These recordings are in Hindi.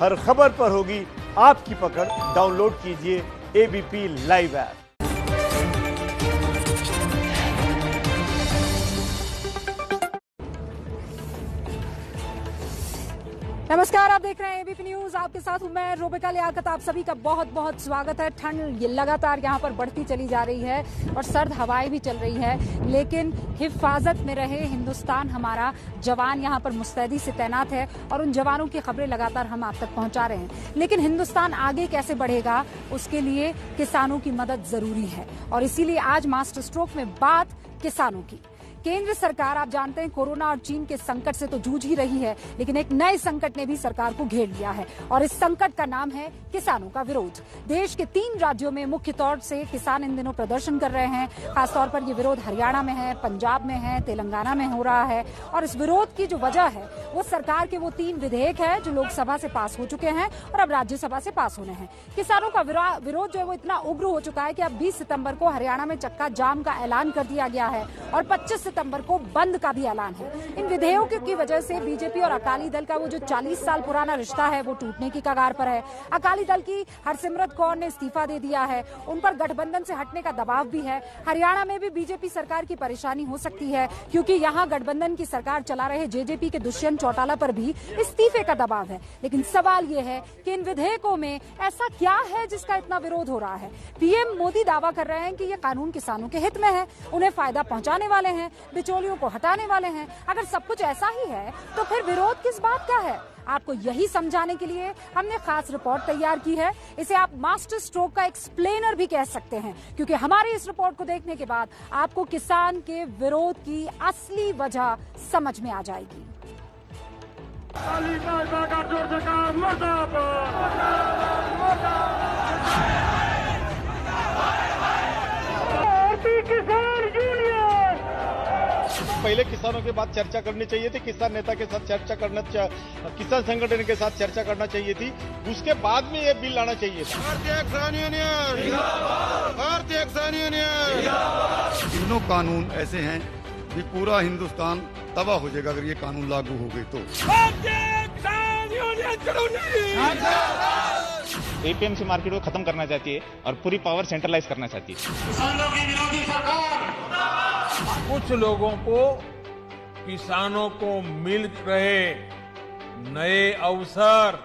हर खबर पर होगी आपकी पकड़। डाउनलोड कीजिए एबीपी लाइव ऐप। नमस्कार, आप देख रहे हैं एबीपी न्यूज। आपके साथ हूं मैं रोबिका लियाकत। आप सभी का बहुत बहुत स्वागत है। ठंड लगातार यहां पर बढ़ती चली जा रही है और सर्द हवाएं भी चल रही है, लेकिन हिफाजत में रहे हिंदुस्तान हमारा। जवान यहां पर मुस्तैदी से तैनात है और उन जवानों की खबरें लगातार हम आप तक पहुंचा रहे हैं। लेकिन हिंदुस्तान आगे कैसे बढ़ेगा, उसके लिए किसानों की मदद जरूरी है और इसीलिए आज मास्टर स्ट्रोक में बात किसानों की। केंद्र सरकार, आप जानते हैं, कोरोना और चीन के संकट से तो जूझ ही रही है, लेकिन एक नए संकट ने भी सरकार को घेर लिया है और इस संकट का नाम है किसानों का विरोध। देश के 3 राज्यों में मुख्य तौर से किसान इन दिनों प्रदर्शन कर रहे हैं। खासतौर पर ये विरोध हरियाणा में है, पंजाब में है, तेलंगाना में हो रहा है और इस विरोध की जो वजह है वो सरकार के वो 3 विधेयक है जो लोकसभा से पास हो चुके हैं और अब राज्यसभा से पास होने हैं। किसानों का विरोध जो है वो इतना उग्र हो चुका है कि अब 20 सितंबर को हरियाणा में चक्का जाम का ऐलान कर दिया गया है और 25 सितंबर को बंद का भी ऐलान है। इन विधेयकों की वजह से बीजेपी और अकाली दल का वो जो 40 साल पुराना रिश्ता है वो टूटने की कगार पर है। अकाली दल की हरसिमरत कौर ने इस्तीफा दे दिया है, उन पर गठबंधन से हटने का दबाव भी है। हरियाणा में भी बीजेपी सरकार की परेशानी हो सकती है क्योंकि यहाँ गठबंधन की सरकार चला रहे जेजेपी के दुष्यंत चौटाला पर भी इस्तीफे का दबाव है। लेकिन सवाल ये है कि इन विधेयकों में ऐसा क्या है जिसका इतना विरोध हो रहा है। पीएम मोदी दावा कर रहे हैं कि ये कानून किसानों के हित में है, उन्हें फायदा पहुंचाने वाले हैं, बिचौलियों को हटाने वाले हैं। अगर सब कुछ ऐसा ही है तो फिर विरोध किस बात का है? आपको यही समझाने के लिए हमने खास रिपोर्ट तैयार की है। इसे आप मास्टर स्ट्रोक का एक्सप्लेनर भी कह सकते हैं, क्योंकि हमारी इस रिपोर्ट को देखने के बाद आपको किसान के विरोध की असली वजह समझ में आ जाएगी। पहले किसानों के बाद चर्चा करनी चाहिए थी, किसान नेता के साथ चर्चा करना, किसान संगठन के साथ चर्चा करना चाहिए थी, उसके बाद में ये बिल लाना चाहिए था। भारतीय किसान यूनियन। तीनों कानून ऐसे हैं कि पूरा हिंदुस्तान तबाह हो जाएगा अगर ये कानून लागू हो गए तो। एपीएमसी मार्केट को खत्म करना चाहती है और पूरी पावर सेंट्रलाइज करना चाहती है। किसानों की विरोधी सरकार। कुछ लोगों को किसानों को मिल रहे नए अवसर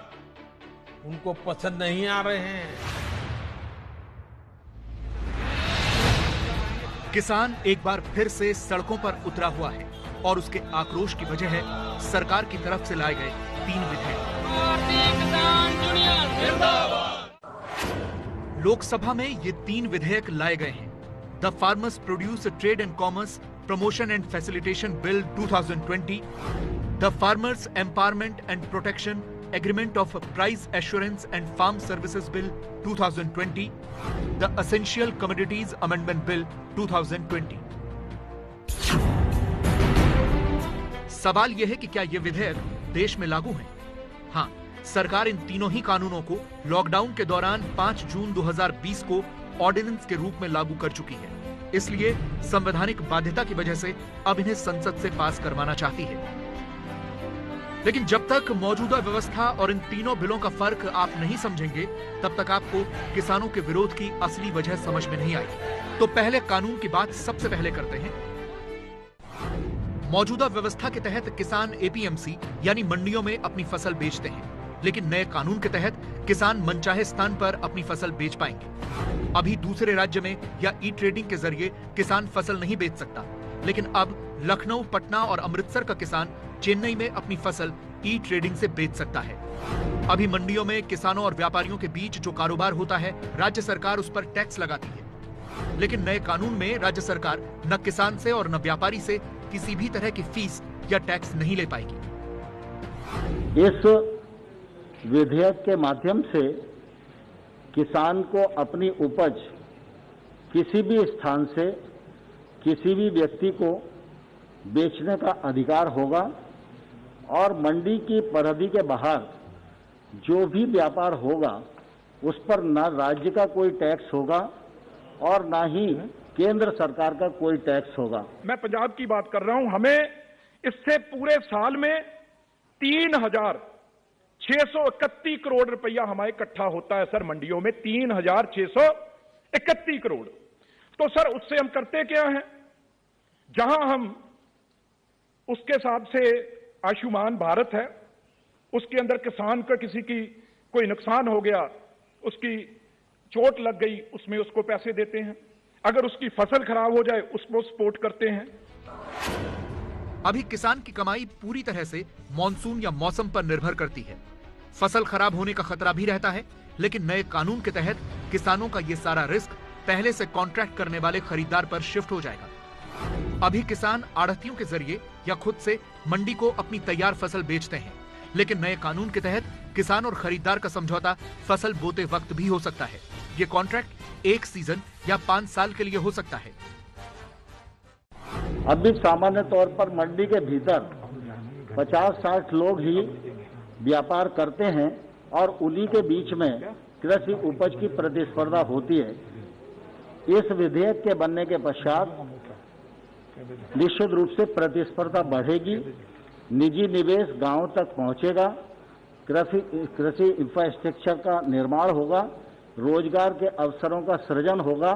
उनको पसंद नहीं आ रहे हैं। किसान एक बार फिर से सड़कों पर उतरा हुआ है और उसके आक्रोश की वजह है सरकार की तरफ से लाए गए 3 विधेयक। लोकसभा में ये 3 विधेयक लाए गए हैं। The farmers produce trade and commerce promotion and facilitation bill 2020, the farmers empowerment and protection agreement of price assurance and farm services bill 2020, the essential commodities amendment bill 2020। सवाल यह है कि क्या ये विधेयक देश में लागू हैं? हाँ, सरकार इन तीनों ही कानूनों को लॉकडाउन के दौरान 5 जून 2020 को ऑर्डिनेंस के रूप में लागू कर चुकी है। इसलिए संवैधानिक बाध्यता की वजह से अब इन्हें संसद से पास करवाना चाहती है। लेकिन जब तक मौजूदा व्यवस्था और इन तीनों बिलों का फर्क आप नहीं समझेंगे, तब तक आपको किसानों के विरोध की असली वजह समझ में नहीं आएगी। तो पहले कानून की बात सबसे पहले करते हैं। मौजूदा व्यवस्था के तहत किसान एपीएमसी यानी मंडियों में अपनी फसल बेचते हैं, लेकिन नए कानून के तहत किसान मनचाहे स्थान पर अपनी फसल बेच पाएंगे। अभी दूसरे राज्य में या ई ट्रेडिंग के जरिए किसान फसल नहीं बेच सकता, लेकिन अब लखनऊ, पटना और अमृतसर का किसान चेन्नई में अपनी फसल ई ट्रेडिंग से बेच सकता है। अभी मंडियों में किसानों और व्यापारियों के बीच जो कारोबार होता है, राज्य सरकार उस पर टैक्स लगाती है। लेकिन नए कानून में राज्य सरकार न किसान से और न व्यापारी से किसी भी तरह की फीस या टैक्स नहीं ले पाएगी। इस विधेयक के माध्यम से किसान को अपनी उपज किसी भी स्थान से किसी भी व्यक्ति को बेचने का अधिकार होगा और मंडी की परिधि के बाहर जो भी व्यापार होगा उस पर न राज्य का कोई टैक्स होगा और न ही केंद्र सरकार का कोई टैक्स होगा। मैं पंजाब की बात कर रहा हूं। हमें इससे पूरे साल में 631 करोड़ रुपया हमारे इकट्ठा होता है सर मंडियों में, 3631 करोड़। तो सर उससे हम करते क्या हैं? जहां हम उसके हिसाब से आयुष्मान भारत है, उसके अंदर किसान का किसी की कोई नुकसान हो गया, उसकी चोट लग गई, उसमें उसको पैसे देते हैं। अगर उसकी फसल खराब हो जाए उसको सपोर्ट करते हैं। अभी किसान की कमाई पूरी तरह से मॉनसून या मौसम पर निर्भर करती है। फसल खराब होने का खतरा भी रहता है, लेकिन नए कानून के तहत किसानों का ये सारा रिस्क पहले से कॉन्ट्रैक्ट करने वाले खरीदार पर शिफ्ट हो जाएगा। अभी किसान आढ़तियों के जरिए या खुद से मंडी को अपनी तैयार फसल बेचते हैं, लेकिन नए कानून के तहत किसान और खरीदार का समझौता फसल बोते वक्त भी हो सकता है। ये कॉन्ट्रैक्ट 1 सीजन या 5 साल के लिए हो सकता है। अब भी सामान्य तौर पर मंडी के भीतर 50-60 लोग ही व्यापार करते हैं और उन्हीं के बीच में कृषि उपज की प्रतिस्पर्धा होती है। इस विधेयक के बनने के पश्चात निश्चित रूप से प्रतिस्पर्धा बढ़ेगी, निजी निवेश गांव तक पहुंचेगा, कृषि इंफ्रास्ट्रक्चर का निर्माण होगा, रोजगार के अवसरों का सृजन होगा।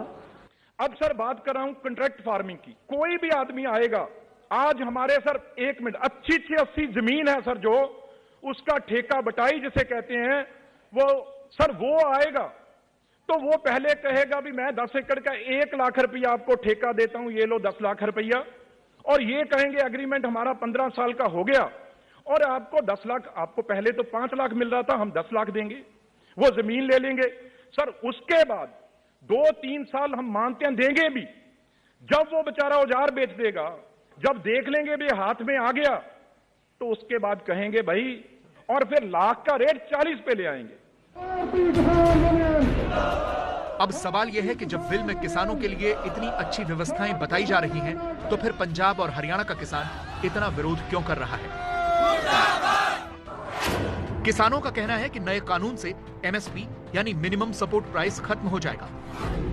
अब सर बात कर रहा हूं कॉन्ट्रैक्ट फार्मिंग की। कोई भी आदमी आएगा, आज हमारे सर 1 मिनट अच्छी 80 जमीन है सर, जो उसका ठेका बटाई जिसे कहते हैं, वो सर वो आएगा तो वो पहले कहेगा भी मैं 10 एकड़ का 1 लाख रुपया आपको ठेका देता हूं, ये लो 10 लाख रुपया, और ये कहेंगे एग्रीमेंट हमारा 15 साल का हो गया और आपको 10 लाख, आपको पहले तो 5 लाख मिल रहा था, हम 10 लाख देंगे, वो जमीन ले लेंगे सर। उसके बाद 2-3 साल हम मानते हैं देंगे भी, जब वो बेचारा औजार बेच देगा, जब देख लेंगे भी हाथ में आ गया, तो उसके बाद कहेंगे भाई, और फिर लाख का रेट 40 पे ले आएंगे। अब सवाल यह है कि जब बिल में किसानों के लिए इतनी अच्छी व्यवस्थाएं बताई जा रही हैं, तो फिर पंजाब और हरियाणा का किसान इतना विरोध क्यों कर रहा है? किसानों का कहना है कि नए कानून से एमएसपी यानी मिनिमम सपोर्ट प्राइस खत्म हो जाएगा,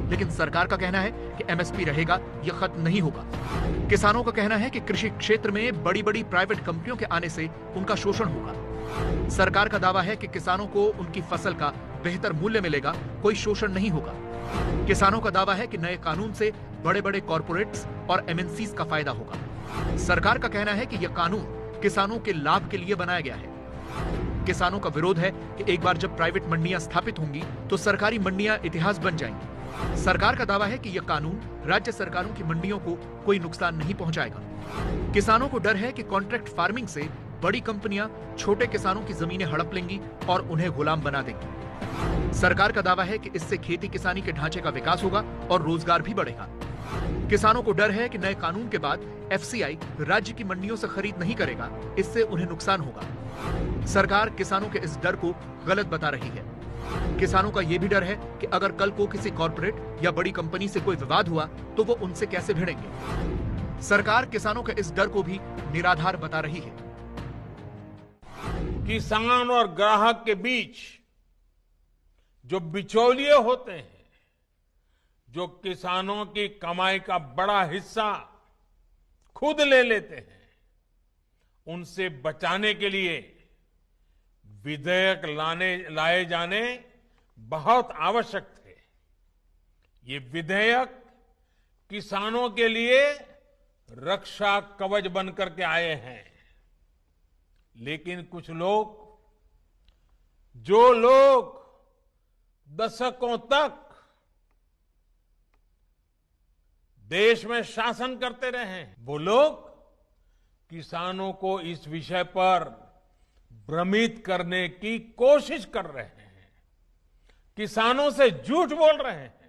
लेकिन सरकार का कहना है कि एमएसपी रहेगा, यह खत्म नहीं होगा। किसानों का कहना है कि कृषि क्षेत्र में बड़ी बड़ी प्राइवेट कंपनियों के आने से उनका शोषण होगा। सरकार का दावा है कि किसानों को उनकी फसल का बेहतर मूल्य मिलेगा, कोई शोषण नहीं होगा। किसानों का दावा है कि नए कानून से बड़े बड़े कॉर्पोरेट्स और एमएनसीज का फायदा होगा। सरकार का कहना है कि यह कानून किसानों के लाभ के लिए बनाया गया है। किसानों का विरोध है कि एक बार जब प्राइवेट मंडियां स्थापित होंगी तो सरकारी मंडियां इतिहास बन जाएंगी। सरकार का दावा है कि यह कानून राज्य सरकारों की मंडियों को कोई नुकसान नहीं पहुंचाएगा। किसानों को डर है कि कॉन्ट्रैक्ट फार्मिंग से बड़ी कंपनियां छोटे किसानों की जमीनें हड़प लेंगी और उन्हें गुलाम बना देंगी। सरकार का दावा है कि इससे खेती किसानी के ढांचे का विकास होगा और रोजगार भी बढ़ेगा। किसानों को डर है कि नए कानून के बाद एफसीआई राज्य की मंडियों से खरीद नहीं करेगा, इससे उन्हें नुकसान होगा। सरकार किसानों के इस डर को गलत बता रही है। किसानों का यह भी डर है कि अगर कल को किसी कॉर्पोरेट या बड़ी कंपनी से कोई विवाद हुआ तो वो उनसे कैसे भिड़ेंगे। सरकार किसानों के इस डर को भी निराधार बता रही है। किसान और ग्राहक के बीच जो बिचौलिए होते हैं, जो किसानों की कमाई का बड़ा हिस्सा खुद ले लेते हैं, उनसे बचाने के लिए विधेयक लाए जाने बहुत आवश्यक थे। ये विधेयक किसानों के लिए रक्षा कवच बनकर के आए हैं, लेकिन कुछ लोग, जो लोग दशकों तक देश में शासन करते रहे हैं, वो लोग किसानों को इस विषय पर भ्रमित करने की कोशिश कर रहे हैं, किसानों से झूठ बोल रहे हैं।